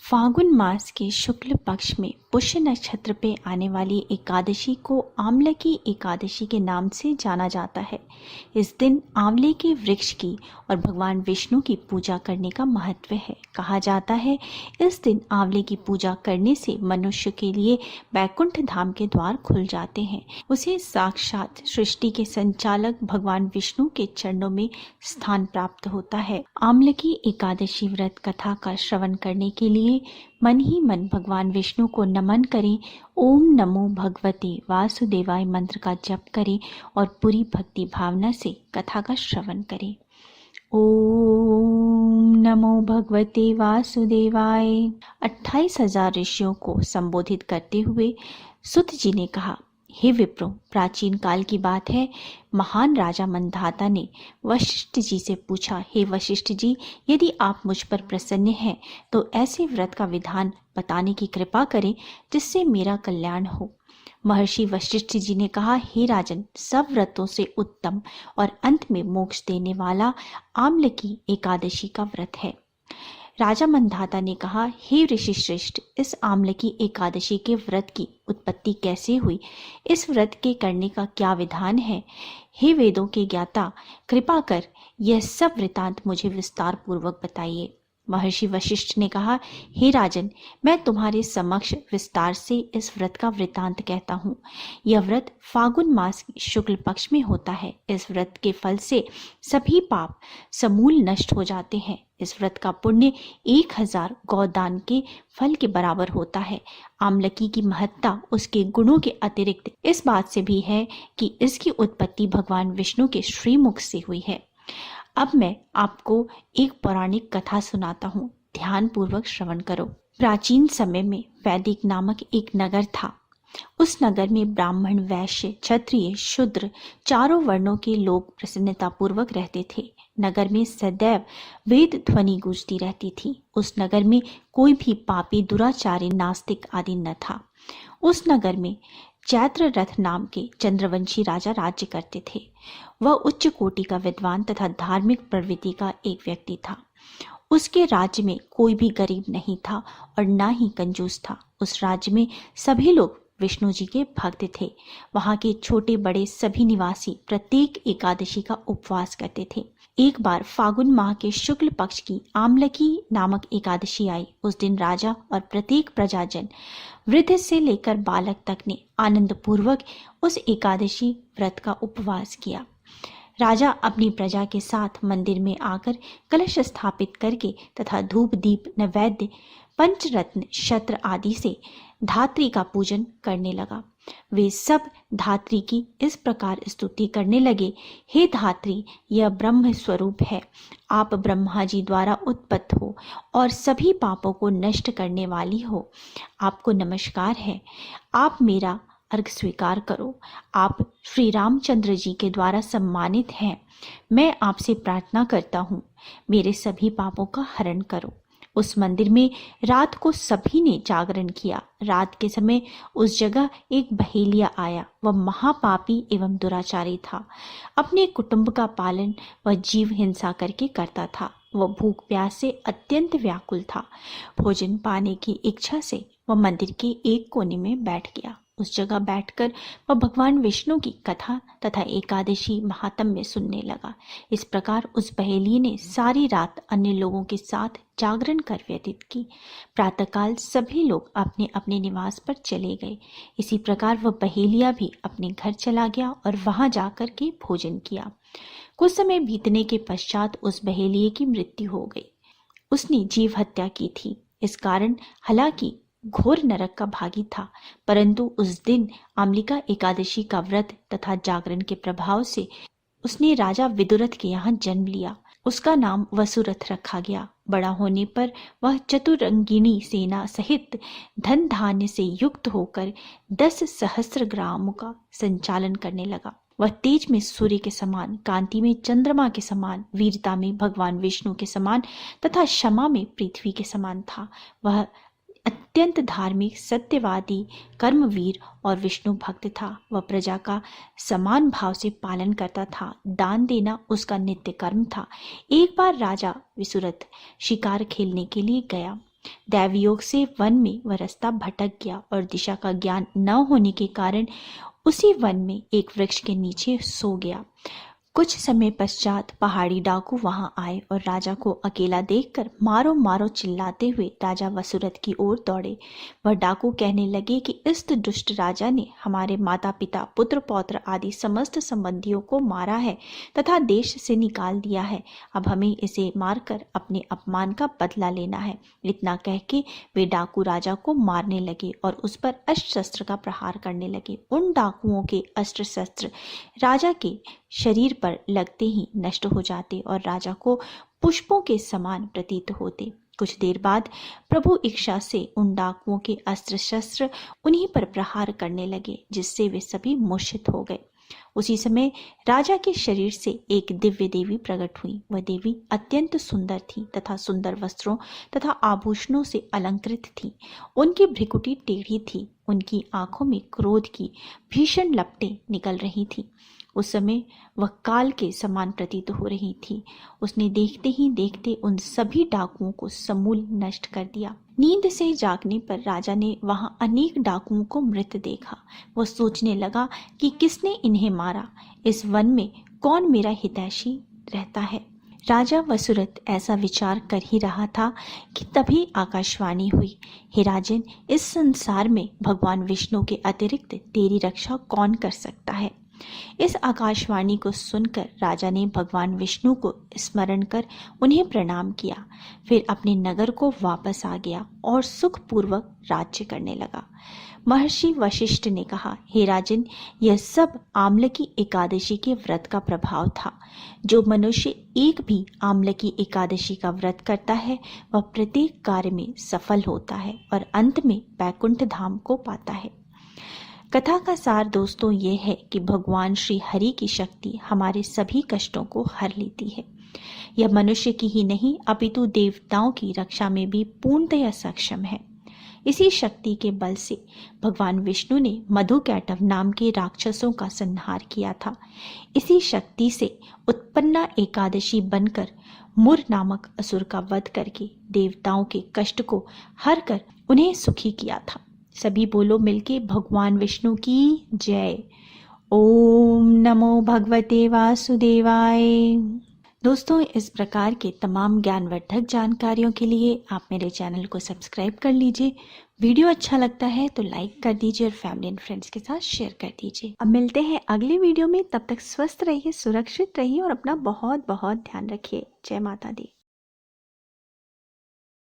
फागुन मास के शुक्ल पक्ष में पुष्य नक्षत्र पे आने वाली एकादशी को आमलकी एकादशी के नाम से जाना जाता है। इस दिन आंवले के वृक्ष की और भगवान विष्णु की पूजा करने का महत्व है। कहा जाता है इस दिन आंवले की पूजा करने से मनुष्य के लिए बैकुंठ धाम के द्वार खुल जाते हैं। उसे साक्षात सृष्टि के संचालक भगवान विष्णु के चरणों में स्थान प्राप्त होता है। आमलकी एकादशी व्रत कथा का श्रवण करने के लिए मन ही मन भगवान विष्णु को नमन करें। ओम नमो भगवते वासुदेवाय मंत्र का जप करें और पूरी भक्ति भावना से कथा का श्रवण करें। ओम नमो भगवते वासुदेवाय। 28,000 ऋषियों को संबोधित करते हुए सुत जी ने कहा, हे विप्रो, प्राचीन काल की बात है। महान राजा मंधाता ने वशिष्ठ जी से पूछा, हे वशिष्ठ जी, यदि आप मुझ पर प्रसन्न हैं तो ऐसे व्रत का विधान बताने की कृपा करें जिससे मेरा कल्याण हो। महर्षि वशिष्ठ जी ने कहा, हे राजन, सब व्रतों से उत्तम और अंत में मोक्ष देने वाला आमलकी एकादशी का व्रत है। राजा मंधाता ने कहा, हे ऋषि श्रेष्ठ, इस आमलकी एकादशी के व्रत की उत्पत्ति कैसे हुई? इस व्रत के करने का क्या विधान है? हे वेदों के ज्ञाता, कृपा कर यह सब वृतांत मुझे विस्तार पूर्वक बताइए। महर्षि वशिष्ठ ने कहा, हे राजन, मैं तुम्हारे समक्ष विस्तार से इस व्रत का वृतांत कहता हूँ। यह व्रत फागुन मास शुक्ल पक्ष में होता है। इस व्रत के फल से सभी पाप समूल नष्ट हो जाते हैं। इस व्रत का पुण्य 1000 गौदान के फल के बराबर होता है। आमलकी की महत्ता उसके गुणों के अतिरिक्त इस बात से भी है कि इसकी उत्पत्ति भगवान विष्णु के श्रीमुख से हुई है। अब मैं आपको एक पौराणिक कथा सुनाता हूँ, ध्यान पूर्वक श्रवण करो। प्राचीन समय में वैदिक नामक एक नगर था। उस नगर में ब्राह्मण, वैश्य, क्षत्रिय, शूद्र चारों वर्णों के लोग प्रसन्नता पूर्वक रहते थे। नगर में सदैव वेद ध्वनि गूंजती रहती थी। उस नगर में कोई भी पापी, दुराचारी, नास्तिक आदि न था। उस नगर में चैत्र रथ नाम के चंद्रवंशी राजा राज्य करते थे। वह उच्च कोटि का विद्वान तथा धार्मिक प्रवृत्ति का एक व्यक्ति था। उसके राज्य में कोई भी गरीब नहीं था और न ही कंजूस था। उस राज्य में सभी लोग विष्णु जी के भक्त थे। वहां के छोटे बड़े सभी निवासी प्रत्येक एकादशी का उपवास करते थे। एक बार फागुन माह के शुक्ल पक्ष की आमलकी नामक एकादशी आई। उस दिन राजा और प्रत्येक प्रजाजन, वृद्ध से लेकर बालक तक ने आनंद पूर्वक उस एकादशी व्रत का उपवास किया। राजा अपनी प्रजा के साथ मंदिर में आकर कलश स्थापित करके तथा धूप दीप नैवेद्य पंचरत्न शस्त्र आदि से धात्री का पूजन करने लगा। वे सब धात्री की इस प्रकार स्तुति करने लगे, हे धात्री, यह ब्रह्म स्वरूप है। आप ब्रह्मा जी द्वारा उत्पन्न हो और सभी पापों को नष्ट करने वाली हो। आपको नमस्कार है। आप मेरा अर्घ स्वीकार करो। आप श्री रामचंद्र जी के द्वारा सम्मानित हैं। मैं आपसे प्रार्थना करता हूँ, मेरे सभी पापों का हरण करो। उस मंदिर में रात को सभी ने जागरण किया। रात के समय उस जगह एक बहेलिया आया। वह महापापी एवं दुराचारी था। अपने कुटुंब का पालन वह जीव हिंसा करके करता था। वह भूख प्यास से अत्यंत व्याकुल था। भोजन पाने की इच्छा से वह मंदिर के एक कोने में बैठ गया। उस जगह बैठकर वह भगवान विष्णु की कथा तथा एकादशी महात्म्य सुनने लगा। इस प्रकार उस बहेलिये ने सारी रात अन्य लोगों के साथ जागरण कर व्यतीत की। प्रातःकाल सभी लोग अपने अपने निवास पर चले गए। इसी प्रकार वह बहेलिया भी अपने घर चला गया और वहां जाकर के भोजन किया। कुछ समय बीतने के पश्चात उस बहेलिये की मृत्यु हो गई। उसने जीव हत्या की थी। इस कारण हालांकि घोर नरक का भागी था, परंतु उस दिन आमलिका एकादशी का व्रत तथा जागरण के प्रभाव से उसने राजा विदुरथ के यहाँ जन्म लिया। उसका नाम वसुरथ रखा गया। बड़ा होने पर वह चतुरंगिनी सेना सहित धन धान्य से युक्त होकर 10 सहस्त्र ग्रामों का संचालन करने लगा। वह तेज में सूर्य के समान, कांति में चंद्रमा के समान, वीरता में भगवान विष्णु के समान तथा क्षमा में पृथ्वी के समान था। वह अत्यंत धार्मिक, सत्यवादी, कर्मवीर और विष्णु भक्त था। वह प्रजा का समान भाव से पालन करता था। दान देना उसका नित्य कर्म था। एक बार राजा विसुरथ शिकार खेलने के लिए गया। दैवयोग से वन में वह रास्ता भटक गया और दिशा का ज्ञान न होने के कारण उसी वन में एक वृक्ष के नीचे सो गया। कुछ समय पश्चात पहाड़ी डाकू वहां आए और राजा को अकेला देखकर मारो मारो चिल्लाते हुए राजा वसुरथ की ओर दौड़े। वह डाकू कहने लगे कि इस दुष्ट राजा ने हमारे माता पिता पुत्र पौत्र आदि समस्त संबंधियों को मारा है तथा देश से निकाल दिया है। अब हमें इसे मारकर अपने अपमान का बदला लेना है। इतना कह के वे डाकू राजा को मारने लगे और उस पर अस्त्र शस्त्र का प्रहार करने लगे। उन डाकुओं के अस्त्र शस्त्र राजा के शरीर पर लगते ही नष्ट हो जाते और राजा को पुष्पों के समान प्रतीत होते। कुछ देर बाद प्रभु इच्छा से उन डाकुओं के अस्त्र शस्त्र उन्हीं पर प्रहार करने लगे, जिससे वे सभी मूर्छित हो गए। उसी समय राजा के शरीर से एक दिव्य देवी प्रकट हुई। वह देवी अत्यंत सुंदर थी तथा सुंदर वस्त्रों तथा आभूषणों से अलंकृत थी। उनकी भ्रिकुटी टेढ़ी थी। उनकी आंखों में क्रोध की भीषण लपटें निकल रही थीं। उस समय वह काल के समान प्रतीत हो रही थी। उसने देखते ही देखते उन सभी डाकुओं को समूल नष्ट कर दिया। नींद से जागने पर राजा ने वहां अनेक डाकुओं को मृत देखा। वह सोचने लगा कि किसने इन्हें मारा, इस वन में कौन मेरा हितैषी रहता है। राजा वसुरथ ऐसा विचार कर ही रहा था कि तभी आकाशवाणी हुई, हे राजन, इस संसार में भगवान विष्णु के अतिरिक्त तेरी रक्षा कौन कर सकता है। इस आकाशवाणी को सुनकर राजा ने भगवान विष्णु को स्मरण कर उन्हें प्रणाम किया। फिर अपने नगर को वापस आ गया और सुखपूर्वक राज्य करने लगा। महर्षि वशिष्ठ ने कहा, हे राजन, यह सब आम्लकी एकादशी के व्रत का प्रभाव था। जो मनुष्य एक भी आम्लकी एकादशी का व्रत करता है वह प्रत्येक कार्य में सफल होता है और अंत में बैकुंठ धाम को पाता है। कथा का सार दोस्तों ये है कि भगवान श्री हरि की शक्ति हमारे सभी कष्टों को हर लेती है। यह मनुष्य की ही नहीं अपितु देवताओं की रक्षा में भी पूर्णतया सक्षम है। इसी शक्ति के बल से भगवान विष्णु ने मधुकैटभ नाम के राक्षसों का संहार किया था। इसी शक्ति से उत्पन्ना एकादशी बनकर मुर नामक असुर का वध करके देवताओं के कष्ट को हर कर उन्हें सुखी किया था। सभी बोलो मिलके भगवान विष्णु की जय। ओम नमो भगवते वासुदेवाय। दोस्तों, इस प्रकार के तमाम ज्ञानवर्धक जानकारियों के लिए आप मेरे चैनल को सब्सक्राइब कर लीजिए। वीडियो अच्छा लगता है तो लाइक कर दीजिए और फैमिली एंड फ्रेंड्स के साथ शेयर कर दीजिए। अब मिलते हैं अगले वीडियो में। तब तक स्वस्थ रहिए, सुरक्षित रहिए और अपना बहुत बहुत ध्यान रखिए। जय माता दी।